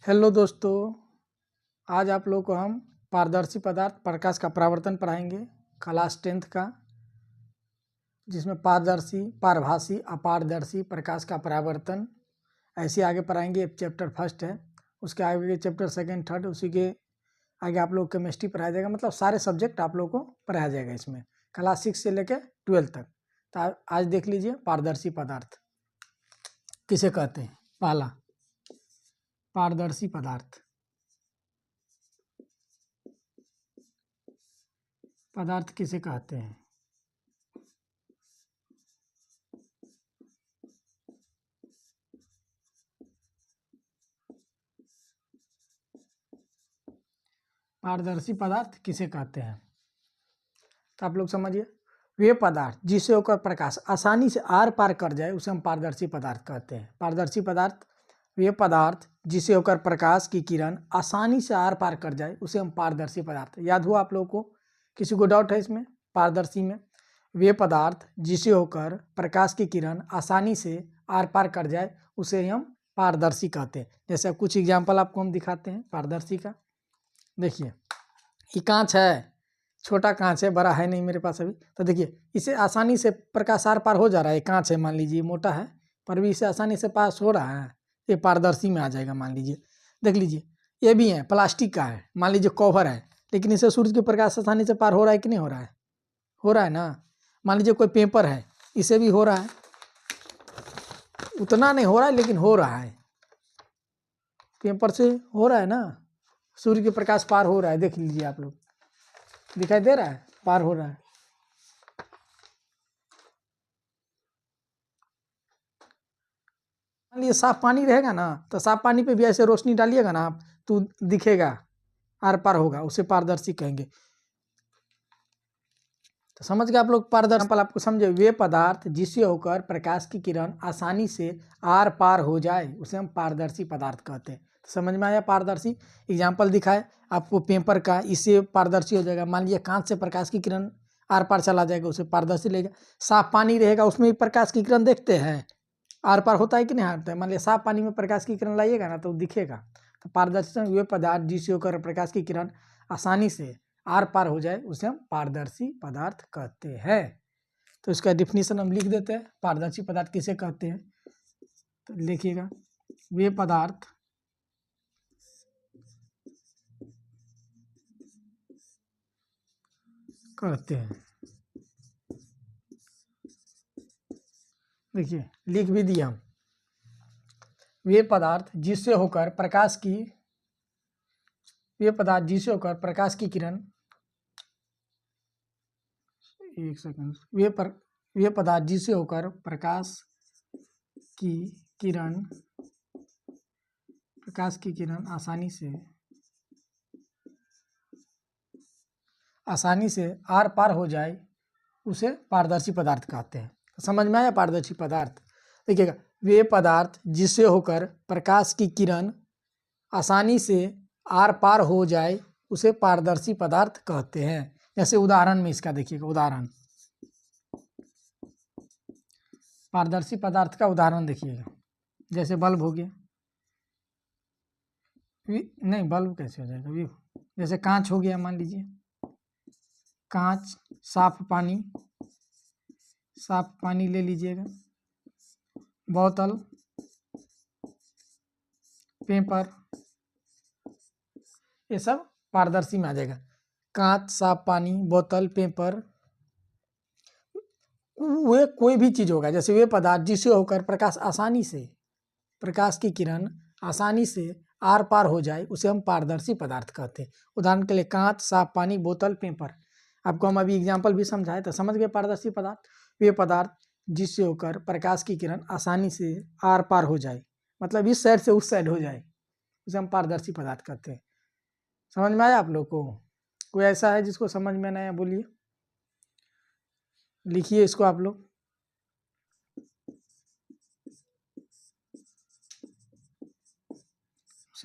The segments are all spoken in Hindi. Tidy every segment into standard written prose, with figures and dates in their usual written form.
हेलो दोस्तों, आज आप लोग को हम पारदर्शी पदार्थ प्रकाश का परावर्तन पढ़ाएंगे क्लास 10th का, जिसमें पारदर्शी, पारभासी, अपारदर्शी प्रकाश का परावर्तन ऐसे आगे पढ़ाएंगे। चैप्टर फर्स्ट है, उसके आगे चैप्टर सेकंड, थर्ड, उसी के आगे आप लोग केमिस्ट्री पढ़ाया जाएगा। मतलब सारे सब्जेक्ट आप लोग को पढ़ाया जाएगा इसमें, क्लास 6 से लेकर 12 तक। तो आज देख लीजिए पारदर्शी पदार्थ किसे कहते हैं। पहला, पारदर्शी पदार्थ। पदार्थ किसे कहते हैं? पारदर्शी पदार्थ किसे कहते हैं? तो आप लोग समझिए, वे पदार्थ जिसे होकर प्रकाश आसानी से आर पार कर जाए उसे हम पारदर्शी पदार्थ कहते हैं। पारदर्शी पदार्थ वे पदार्थ जिसे होकर प्रकाश की किरण आसानी से आर पार कर जाए उसे हम पारदर्शी पदार्थ। याद हुआ आप लोगों को? किसी को डाउट है इसमें? पारदर्शी में वे पदार्थ जिसे होकर प्रकाश की किरण आसानी से आर पार कर जाए उसे हम पारदर्शी कहते हैं। जैसे कुछ एग्जाम्पल आपको हम दिखाते हैं पारदर्शी का। देखिए, ये कांच है, छोटा कांच है, बड़ा है नहीं मेरे पास अभी। तो देखिए, इसे आसानी से प्रकाश आर पार हो जा रहा है। कांच है, मान लीजिए मोटा है, पर भी इसे आसानी से पास हो रहा है। ये पारदर्शी में आ जाएगा। मान लीजिए, देख लीजिए, ये भी है, प्लास्टिक का है, मान लीजिए कवर है, लेकिन इसे सूरज के प्रकाश आसानी से पार हो रहा है कि नहीं हो रहा है? हो रहा है ना। मान लीजिए कोई पेपर है, इसे भी हो रहा है, उतना नहीं हो रहा है लेकिन हो रहा है। पेपर से हो रहा है ना, सूर्य के प्रकाश पार हो रहा है। देख लीजिए आप लोग, दिखाई दे रहा है, पार हो रहा है। मान लीजिए साफ पानी रहेगा ना, तो साफ पानी पे भी ऐसे रोशनी डालिएगा ना आप, तो दिखेगा, आर पार होगा, उसे पारदर्शी कहेंगे। तो समझ गए आप लोग? पारदर्शी आपको समझे, वे पदार्थ जिससे होकर प्रकाश की किरण आसानी से आर पार हो जाए उसे हम पारदर्शी पदार्थ कहते हैं। तो समझ में आया? पारदर्शी एग्जाम्पल दिखाए आपको पेपर का, इससे पारदर्शी हो जाएगा। मान लीजिए कांच से प्रकाश की किरण आर पार चला जाएगा, उसे पारदर्शी लेगा। साफ पानी रहेगा, उसमें भी प्रकाश की किरण देखते हैं, आर पार होता है कि नहीं होता है? मान लीजिए साफ पानी में प्रकाश की किरण लाइएगा ना, तो दिखेगा। तो पारदर्शी वे पदार्थ जिससे होकर प्रकाश की किरण आसानी से आर पार हो जाए उसे हम पारदर्शी पदार्थ कहते हैं। तो इसका डिफिनीशन हम लिख देते हैं, पारदर्शी पदार्थ किसे कहते हैं। तो लिखिएगा, वे पदार्थ कहते हैं। देखिए, लिख भी दिया हम, वे पदार्थ जिससे होकर प्रकाश की, वे पदार्थ जिससे होकर प्रकाश की किरण, एक सेकंड, वे पदार्थ जिससे होकर प्रकाश की किरण आसानी से आर पार हो जाए उसे पारदर्शी पदार्थ कहते हैं। समझ में आया? पारदर्शी पदार्थ। देखिएगा, वे पदार्थ जिससे होकर प्रकाश की किरण आसानी से आर पार हो जाए उसे पारदर्शी पदार्थ कहते हैं। जैसे उदाहरण में इसका देखिएगा, उदाहरण, पारदर्शी पदार्थ का उदाहरण देखिएगा। जैसे बल्ब हो गया, नहीं बल्ब कैसे हो जाएगा? जैसे कांच हो गया, मान लीजिए कांच, साफ पानी ले लीजिएगा, बोतल, पेपर, ये सब पारदर्शी में आ जाएगा। कांच, साफ पानी, बोतल, पेपर, वे कोई भी चीज होगा। जैसे वे पदार्थ जिससे होकर प्रकाश की किरण आसानी से आर पार हो जाए उसे हम पारदर्शी पदार्थ कहते हैं। उदाहरण के लिए कांच, साफ पानी, बोतल, पेपर। आपको हम अभी एग्जाम्पल भी समझाए, तो समझ गए पारदर्शी पदार्थ। वे पदार्थ जिससे होकर प्रकाश की किरण आसानी से आर पार हो जाए, मतलब इस साइड से उस साइड हो जाए, उसे हम पारदर्शी पदार्थ कहते हैं। समझ में आया आप लोग को? कोई ऐसा है जिसको समझ में नहीं आया? बोलिए, लिखिए इसको आप लोग।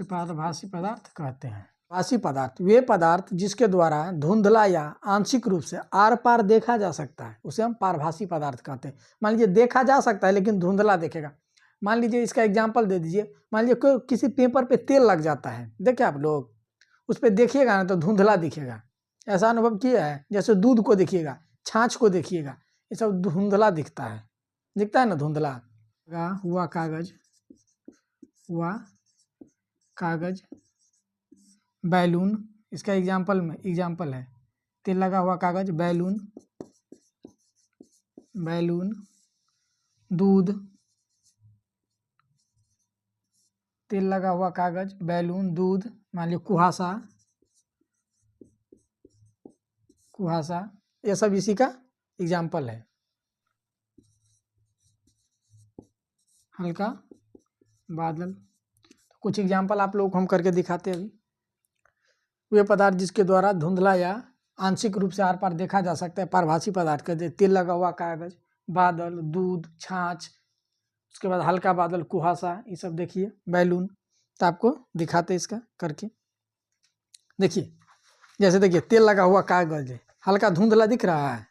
पारभासी पदार्थ कहते हैं। भासी पदार्थ वे पदार्थ जिसके द्वारा धुंधला या आंशिक रूप से आर पार देखा जा सकता है उसे हम पारभासी पदार्थ कहते हैं। मान लीजिए देखा जा सकता है लेकिन धुंधला देखेगा, मान लीजिए इसका एग्जाम्पल दे दीजिए, मान लीजिए किसी पेपर पे तेल लग जाता है, देखे आप लोग, उस पर देखिएगा ना तो धुंधला दिखेगा। ऐसा अनुभव किया है? जैसे दूध को देखिएगा, छाछ को देखिएगा, ये सब धुंधला दिखता है, दिखता है ना धुंधला। हुआ कागज, हुआ कागज, बैलून, इसका एग्जाम्पल है, तेल लगा हुआ कागज, बैलून, बैलून, दूध, तेल लगा हुआ कागज, बैलून, दूध, मान लीजिए कुहासा, कुहासा, ये सब इसी का एग्जाम्पल है। हल्का बादल, कुछ एग्जाम्पल आप लोग को हम करके दिखाते हैं अभी। वे पदार्थ जिसके द्वारा धुंधला या आंशिक रूप से आर पार देखा जा सकता है, पारभासी पदार्थ कहते हैं। तेल लगा हुआ कागज, बादल, दूध, छाछ, उसके बाद हल्का बादल, कुहासा, ये सब देखिए, बैलून। तो आपको दिखाते इसका करके, देखिए जैसे देखिए तेल लगा हुआ कागज है, हल्का धुंधला दिख रहा है,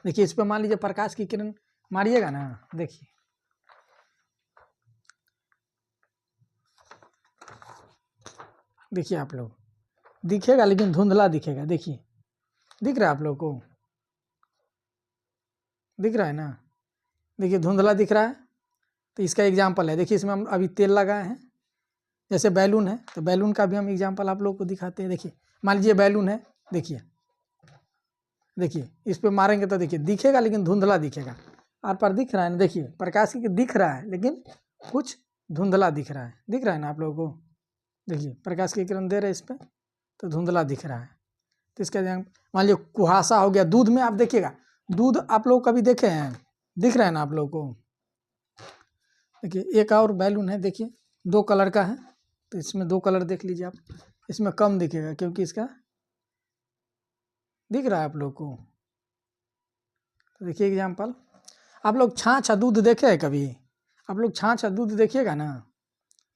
देखिए इस पे मान लीजिए प्रकाश की किरण मारिएगा ना, देखिए देखिए आप लोग, दिखेगा लेकिन धुंधला दिखेगा, देखिए दिख रहा है आप लोग को, दिख रहा है ना, देखिए धुंधला दिख रहा है। तो इसका एग्जाम्पल है, देखिए इसमें हम अभी तेल लगाए हैं। जैसे बैलून है तो बैलून का भी हम एग्जाम्पल आप लोग को दिखाते हैं। देखिए मान लीजिए बैलून है, देखिए देखिए इस पे मारेंगे तो देखिए दिखेगा लेकिन धुंधला दिखेगा, आर पार दिख रहा है ना, देखिए प्रकाश की दिख रहा है लेकिन कुछ धुंधला दिख रहा है, दिख रहा है ना आप लोगों को, देखिए प्रकाश की किरण दे रहे हैं इस पर तो धुंधला दिख रहा है। तो इसका मान लीजिए कुहासा हो गया, दूध में आप देखिएगा, दूध आप लोग कभी देखे हैं, दिख रहा है ना आप लोग को। देखिए एक और बैलून है, देखिए 2 कलर का है, तो इसमें 2 कलर देख लीजिए आप, इसमें कम दिखेगा क्योंकि इसका दिख रहा है आप लोग को। तो देखिए एग्जाम्पल, आप लोग छाछ और दूध देखे हैं कभी? आप लोग छाछ और दूध देखिएगा ना,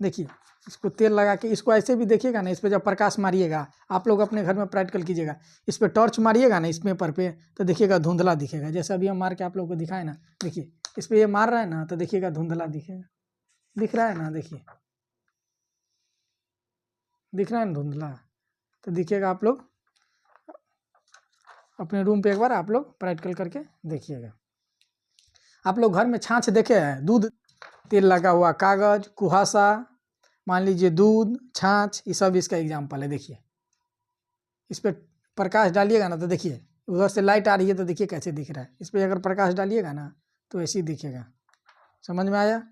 देखिए इसको तेल लगा के इसको ऐसे भी देखिएगा ना, इस पर जब प्रकाश मारिएगा, आप लोग अपने घर में प्रैक्टिकल कीजिएगा, इस पर टॉर्च मारिएगा ना इस पेपर पे तो देखिएगा धुंधला दिखेगा। जैसे अभी हम मार के आप लोग को दिखाए ना, देखिए इस पर ये मार रहा है ना तो देखिएगा धुंधला दिखेगा, दिख रहा है ना, देखिए दिख रहा है ना धुंधला। तो दिखिएगा, आप लोग अपने रूम पे एक बार आप लोग प्रैक्टिकल करके देखिएगा। आप लोग घर में छाछ देखे हैं, दूध, तेल लगा हुआ कागज, कुहासा, मान लीजिए दूध, छाछ, ये सब इसका एग्जाम्पल है। देखिए इस पर प्रकाश डालिएगा ना तो देखिए उधर से लाइट आ रही है तो देखिए कैसे दिख रहा है, इस पर अगर प्रकाश डालिएगा ना तो ऐसे ही दिखेगा। समझ में आया?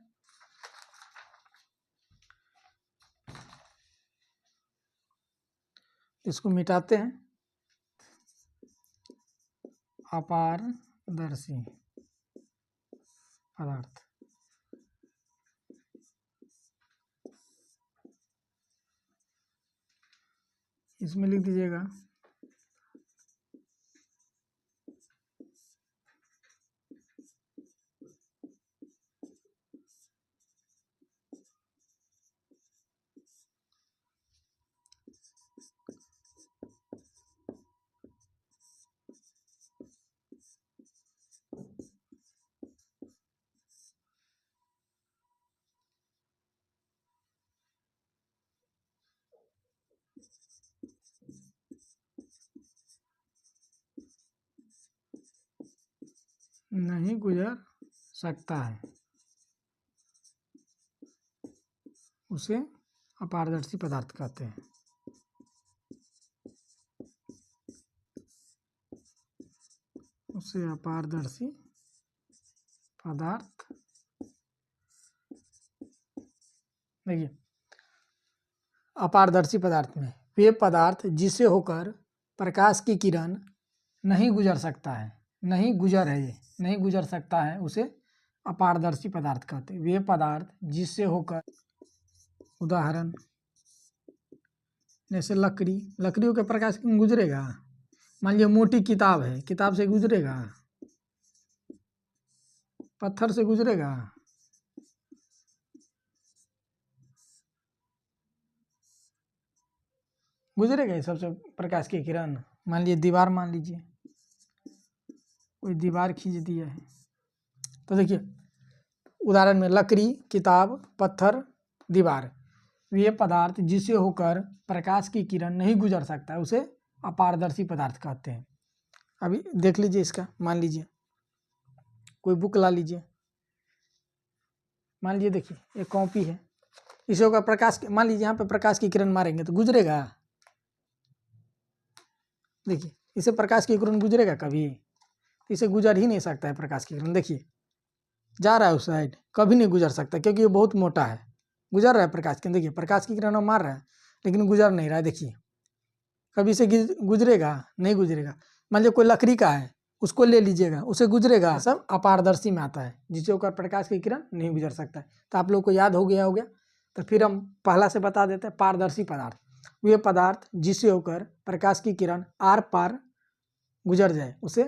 इसको मिटाते हैं, अपारदर्शी पदार्थ, इसमें लिख दीजिएगा नहीं गुजर सकता है, उसे अपारदर्शी पदार्थ कहते हैं। उसे अपारदर्शी पदार्थ, देखिए अपारदर्शी पदार्थ में वे पदार्थ जिसे होकर प्रकाश की किरण नहीं गुजर सकता है, नहीं गुजर है, ये नहीं गुजर सकता है, उसे अपारदर्शी पदार्थ कहते हैं। वे पदार्थ जिससे होकर, उदाहरण जैसे लकड़ी, लकड़ियों के प्रकाश गुजरेगा, मान लीजिए मोटी किताब है, किताब से गुजरेगा, पत्थर से गुजरेगा, गुजरेगा ये सबसे प्रकाश की किरण। मान लीजिए दीवार, मान लीजिए कोई दीवार खींच दिया है तो देखिए उदाहरण में लकड़ी, किताब, पत्थर, दीवार। वे पदार्थ जिसे होकर प्रकाश की किरण नहीं गुजर सकता है उसे अपारदर्शी पदार्थ कहते हैं। अभी देख लीजिए इसका, मान लीजिए कोई बुक ला लीजिए, मान लीजिए देखिए एक कॉपी है, इसे होकर प्रकाश, मान लीजिए यहाँ पे प्रकाश की किरण मारेंगे तो गुजरेगा? देखिए इसे प्रकाश की किरण गुजरेगा कभी? इसे गुजर ही नहीं सकता है प्रकाश की किरण। देखिए जा रहा है उस साइड, कभी नहीं गुजर सकता क्योंकि ये बहुत मोटा है। गुजर रहा है प्रकाश की, देखिए प्रकाश की किरण मार रहा है लेकिन गुजर नहीं रहा है। देखिए कभी इसे गुजरेगा? नहीं गुजरेगा। मान लीजिए कोई लकड़ी का है, उसको ले लीजिएगा, उसे गुजरेगा? सब अपारदर्शी में आता है, जिससे होकर प्रकाश की किरण नहीं गुजर सकता है। तो आप लोग को याद हो गया तो फिर हम पहला से बता देते हैं। पारदर्शी पदार्थ वे पदार्थ जिससे होकर प्रकाश की किरण आर पार गुजर जाए उसे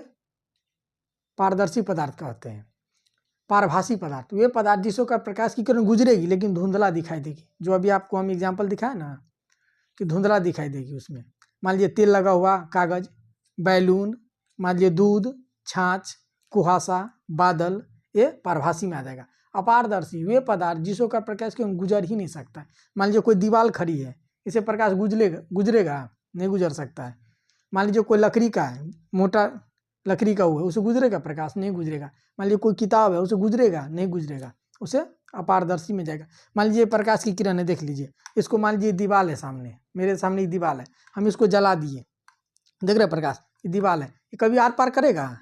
पारदर्शी पदार्थ कहते हैं। पारभासी पदार्थ वे पदार्थ जिससे होकर प्रकाश की किरण गुजरेगी लेकिन धुंधला दिखाई देगी। जो अभी आपको हम एग्जाम्पल दिखाए ना कि धुंधला दिखाई देगी उसमें। मान लीजिए तेल लगा हुआ कागज, बैलून, मान लीजिए दूध, छाछ, कुहासा, बादल, ये पारभासी में आ जाएगा। अपारदर्शी वे पदार्थ जिसों का प्रकाश क्यों गुजर ही नहीं सकता। मान लीजिए कोई दीवार खड़ी है, इसे प्रकाश गुजरेगा? नहीं गुजर सकता है। मान लीजिए कोई लकड़ी का है, मोटा लकड़ी का हुआ है, उसे गुजरेगा प्रकाश? नहीं गुजरेगा। मान लीजिए कोई किताब है, उसे गुजरेगा? नहीं गुजरेगा, उसे अपारदर्शी में जाएगा। मान लीजिए प्रकाश की किरण है, देख लीजिए इसको, मान लीजिए दीवार है सामने, मेरे सामने एक दीवार है, हम इसको जला दिए, देख रहे प्रकाश, ये दीवार है, ये कभी आर पार करेगा?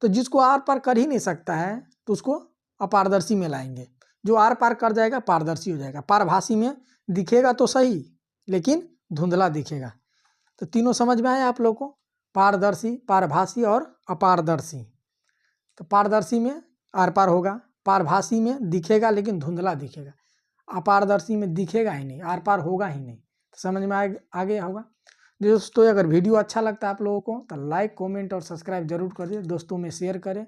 तो जिसको आर पार कर ही नहीं सकता है तो उसको अपारदर्शी में लाएंगे। जो आर पार कर जाएगा पारदर्शी हो जाएगा। पारभासी में दिखेगा तो सही लेकिन धुंधला दिखेगा। तो तीनों समझ में आया आप लोग को? पारदर्शी, पारभासी और अपारदर्शी। तो पारदर्शी में आर पार होगा, पारभासी में दिखेगा लेकिन धुंधला दिखेगा, अपारदर्शी में दिखेगा ही नहीं, आर पार होगा ही नहीं। तो समझ में आ गया होगा दोस्तों। अगर वीडियो अच्छा लगता है आप लोगों को तो लाइक, कमेंट और सब्सक्राइब जरूर करिए, दोस्तों में शेयर करें।